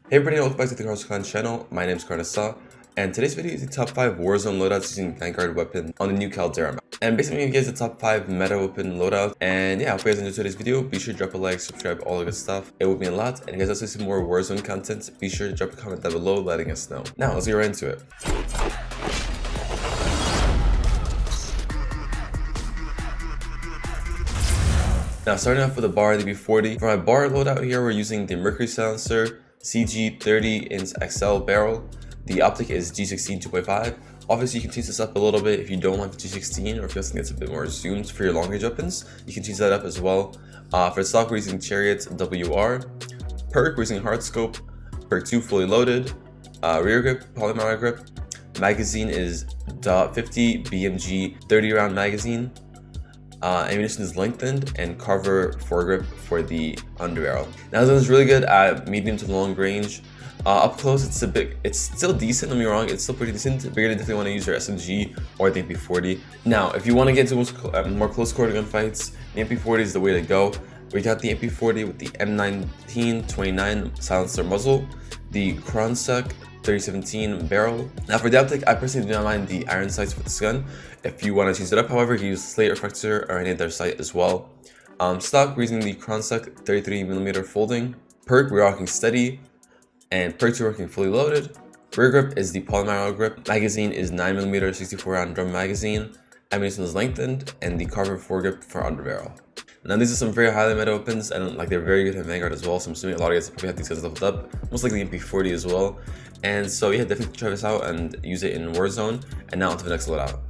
Hey everybody, welcome back to the KRNG channel. My name is KRNG Sahsouh, and today's video is the top 5 Warzone loadouts using Vanguard weapon on the new Caldera map. And basically, I'm gonna give you guys the top 5 meta weapon loadout. And yeah, I hope you guys enjoyed today's video. Be sure to drop a like, subscribe, all the good stuff. It would mean a lot. And if you guys also see more Warzone content, be sure to drop a comment down below letting us know. Now, let's get right into it. Now, starting off with the bar MP40. For my bar loadout here, we're using the Mercury silencer, CG 30-inch XL barrel. The optic is G16 2.5. Obviously, you can change this up a little bit if you don't want the G16 or if you think it's a bit more zoomed for your long range weapons. You can change that up as well. For stock, we're using Chariot WR. Perk, we're using Hard Scope. Perk 2 fully loaded. Rear grip, polymer grip. Magazine is .50 BMG 30 round magazine. Ammunition is lengthened, and Carver foregrip for the underbarrel. Now this one's really good at medium to long range. Up close, it's still decent, don't get me wrong, it's still pretty decent, but you're gonna definitely want to use your SMG or the MP40. Now, if you want to get into more close quarter gunfights, the MP40 is the way to go. We got the MP40 with the M1912 silencer muzzle, the KRNG 3017 barrel. Now for the optic, I personally do not mind the iron sights for this gun. If you want to change it up, however, you can use slate reflector or any other sight as well. Stock, we're using the KRNG 33mm folding. Perk, we're rocking steady, and perk 2 working fully loaded. Rear grip is the polymer grip. Magazine is 9mm 64 round drum magazine. Ammunition is lengthened, and the Carver foregrip for underbarrel. Now these are some very highly meta weapons, and like they're very good in Vanguard as well. So I'm assuming a lot of you guys probably have these guys leveled up, most likely MP40 as well. And so yeah, definitely try this out and use it in Warzone. And now onto the next loadout.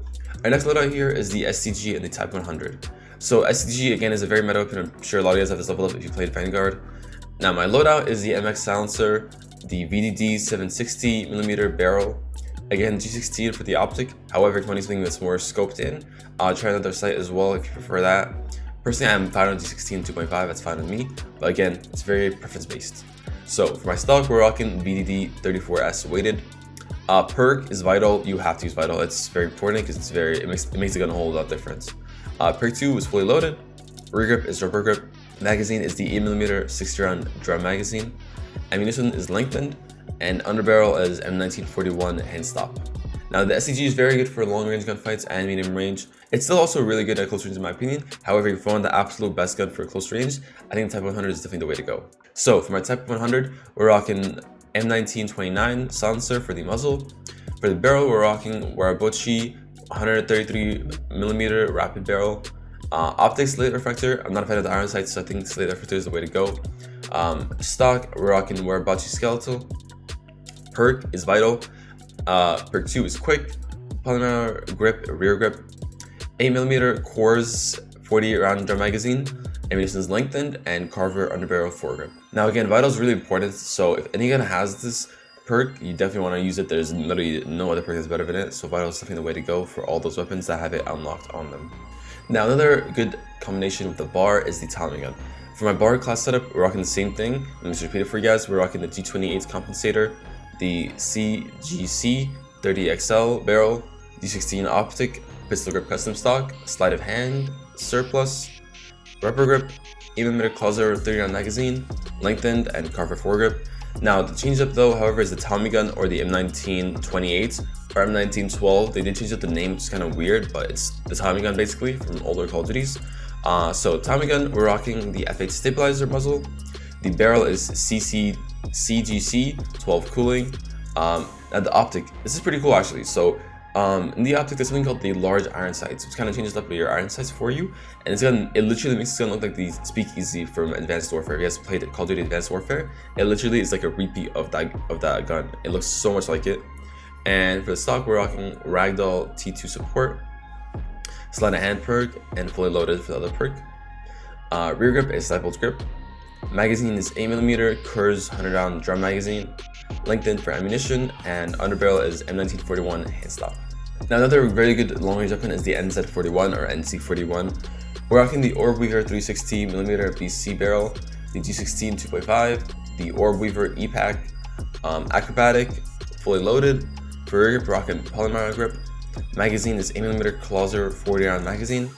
Our next loadout here is the STG and the Type 100. So STG again is a very meta weapon. I'm sure a lot of you guys have this leveled up if you played Vanguard. Now my loadout is the MX silencer, the VDD 760mm barrel. Again, G16 for the optic. However, if you want something that's more scoped in, try another sight as well if you prefer that. Personally, I'm fine with G16 2.5, that's fine with me. But again, it's very preference based. So for my stock, we're rocking VDD 34S weighted. Perk is vital. You have to use vital. It's very important because it makes the gun a whole lot difference. Perk 2 is fully loaded. Rear grip is rubber grip. Magazine is the 8mm 60 round drum magazine. Ammunition is lengthened, and underbarrel is M1941 hand stop. Now the SCG is very good for long range gunfights and medium range. It's still also really good at close range in my opinion. However, if you want the absolute best gun for close range, I think Type 100 is definitely the way to go. So for my Type 100, we're rocking M1929 silencer for the muzzle. For the barrel, we're rocking Warabochi 133mm rapid barrel. Optic slate reflector. I'm not a fan of the iron sights, so I think slate reflector is the way to go. Stock, we're rocking Warabochi skeletal. Perk is vital. Perk 2 is quick. Polymer grip, rear grip. 8mm cores 40 round drum magazine. Ammunition is lengthened, and Carver underbarrel foregrip. Now again, vital is really important, so if any gun has this perk, you definitely want to use it. There's literally no other perk that's better than it, so vital is definitely the way to go for all those weapons that have it unlocked on them. Now another good combination with the bar is the Tommy gun. For my bar class setup, we're rocking the same thing. Let me just repeat it for you guys. We're rocking the G28 compensator, the CGC 30XL barrel, G16 optic, pistol grip custom stock, sleight of hand, surplus, rubber grip, 8mm Clouser 30 round magazine, lengthened, and Carver foregrip. Now the change up though, however, is the Tommy gun or the M1928 or M1912. They did change up the name, which is kind of weird, but it's the Tommy gun basically from older Call of Duties. So Tommy gun, we're rocking the F8 stabilizer muzzle. The barrel is CGC 12 cooling. Now the optic, this is pretty cool actually. So in the optic, there's something called the large iron sights, which kind of changes up your iron sights for you, and it literally makes this gun look like the speakeasy from Advanced Warfare. If you guys played Call of Duty Advanced Warfare, it literally is like a repeat of that gun. It looks so much like it. And for the stock, we're rocking Ragdoll T2 support, sleight of hand perk, and fully loaded for the other perk. Rear grip is side-bolt grip. Magazine is 8mm KRNG 100 round drum magazine, lengthened for ammunition, and underbarrel is M1941 hand stop. Now another very good long range weapon is the NZ41 or NC41. We're rocking the Orb Weaver 360mm BC barrel, the G16 2.5, the Orb Weaver E-Pack, acrobatic, fully loaded. For rear grip, rocking polymer grip. Magazine is 8mm Clouser 40 round magazine.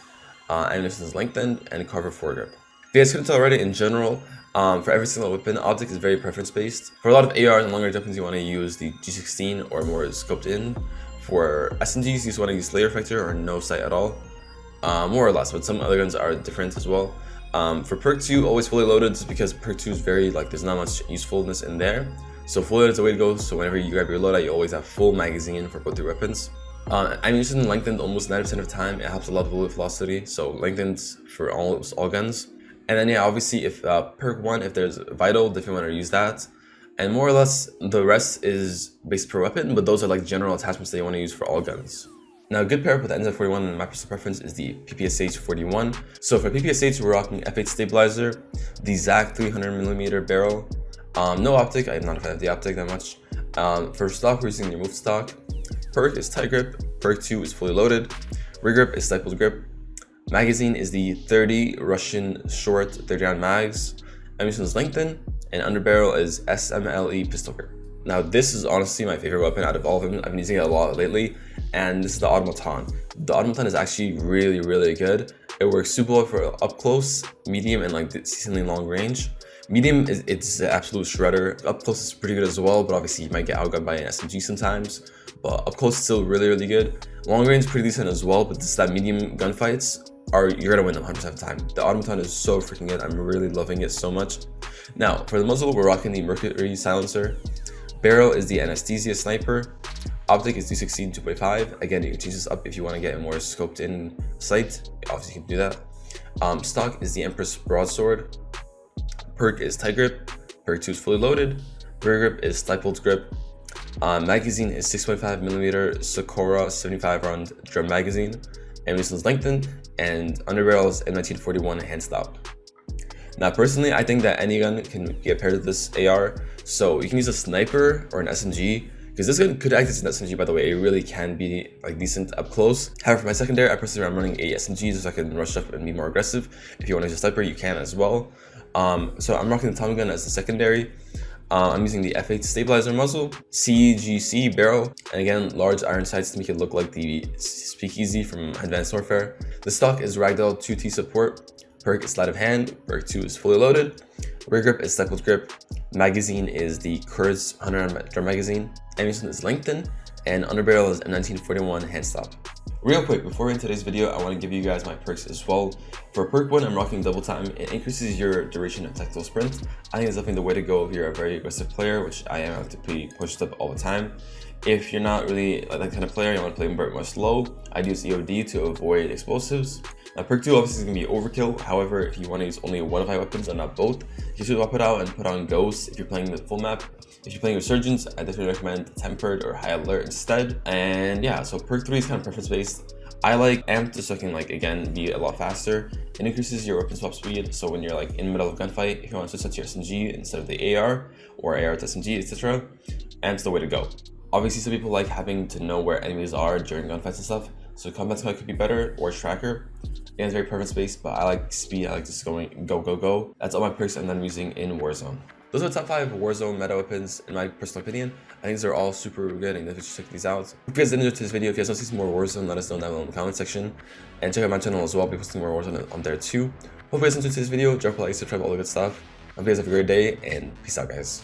Ammunition is lengthened, and Carver foregrip. If you guys couldn't tell already, in general, For every single weapon, optic is very preference based. For a lot of ARs and longer weapons, you want to use the G16 or more scoped in. For SMGs, you just want to use layer effector or no sight at all, more or less, but some other guns are different as well. For perk 2, always fully loaded, just because perk 2 is very, there's not much usefulness in there. So fully loaded is the way to go, so whenever you grab your loadout, you always have full magazine for both your weapons. Ammunition lengthened almost 90% of the time. It helps a lot with bullet velocity, so lengthened for almost all guns. And then yeah, obviously if perk 1, if there's vital, definitely want to use that. And more or less, the rest is based per weapon, but those are like general attachments that you want to use for all guns. Now, a good pair up with the NZ41 in my personal preference is the PPSH41. So for PPSH, we're rocking F8 stabilizer, the ZAC 300mm barrel. No optic, I'm not a fan of the optic that much. For stock, we're using the removed stock. Perk is tight grip, perk 2 is fully loaded, rear grip is stifled grip. Magazine is the 30 Russian short 30 round mags. Ammunition is lengthened, and underbarrel is SMLE pistol grip. Now this is honestly my favorite weapon out of all of them. I've been using it a lot lately, and this is the Automaton. The Automaton is actually really good. It works super well for up close, medium, and like decently long range. Medium it's an absolute shredder. Up close is pretty good as well, but obviously you might get outgunned by an SMG sometimes. But up close is still really good. Long range is pretty decent as well, but this that medium gunfights you're gonna win them 100% of the time. The Automaton is so freaking good. I'm really loving it so much. Now for the muzzle, we're rocking the Mercury silencer. Barrel is the Anesthesia sniper. Optic is 216 2.5. Again, you can change this up if you want to get a more scoped in sight. Obviously you can do that. Stock is the Empress broadsword. Perk is tight grip. Perk 2 is fully loaded. Rear grip is stifled grip. Magazine is 6.5mm Sakura 75 round drum magazine. Ammunition is lengthened, and underbarrel is M1941 hand stop. Now personally, I think that any gun can get paired with this AR, so you can use a sniper or an SMG, because this gun could act as an SMG, by the way. It really can be like decent up close. However, for my secondary, I personally am running a SMG so I can rush up and be more aggressive. If you want to use a sniper, you can as well. So I'm rocking the Tommy gun as the secondary. I'm using the F8 stabilizer muzzle, CGC barrel, and again, large iron sights to make it look like the Speakeasy from Advanced Warfare. The stock is Ragdoll 2T support. Perk is sleight of hand. Perk 2 is fully loaded. Rear grip is stifled grip. Magazine is the Kurz 100 drum magazine. Ammunition is lengthened, and underbarrel is M1941 hand stop. Real quick, before we end today's video, I want to give you guys my perks as well. For perk 1, I'm rocking double time. It increases your duration of tactical sprint. I think it's definitely the way to go if you're a very aggressive player, which I am. I like to be pushed up all the time. If you're not really that kind of player, you want to play more slow, I'd use EOD to avoid explosives. Now perk 2 obviously is going to be overkill. However, if you want to use only one of my weapons and not both, you should swap it out and put on Ghost if you're playing the full map. If you're playing Resurgence, I definitely recommend Tempered or High Alert instead. And yeah, so perk 3 is kind of preference based. I like Amped just so I can again be a lot faster. It increases your weapon swap speed, so when you're in the middle of a gunfight, if you want to switch to your SMG instead of the AR or AR to SMG, etc., Amped's the way to go. Obviously, some people like having to know where enemies are during gunfights and stuff, so Combat Scout could be better, or Tracker. Again, it's very preference based, but I like speed. I like just going go. That's all my perks I'm then using in Warzone. Those are the top 5 Warzone meta weapons in my personal opinion. I think they're all super good and definitely check these out. If you guys did enjoy this video, if you guys want to see some more Warzone, let us know down below in the comment section. And check out my channel as well, I'll be posting more Warzone on there too. Hope you guys enjoyed this video, drop a like, subscribe, all the good stuff. Hope you guys have a great day, and peace out guys.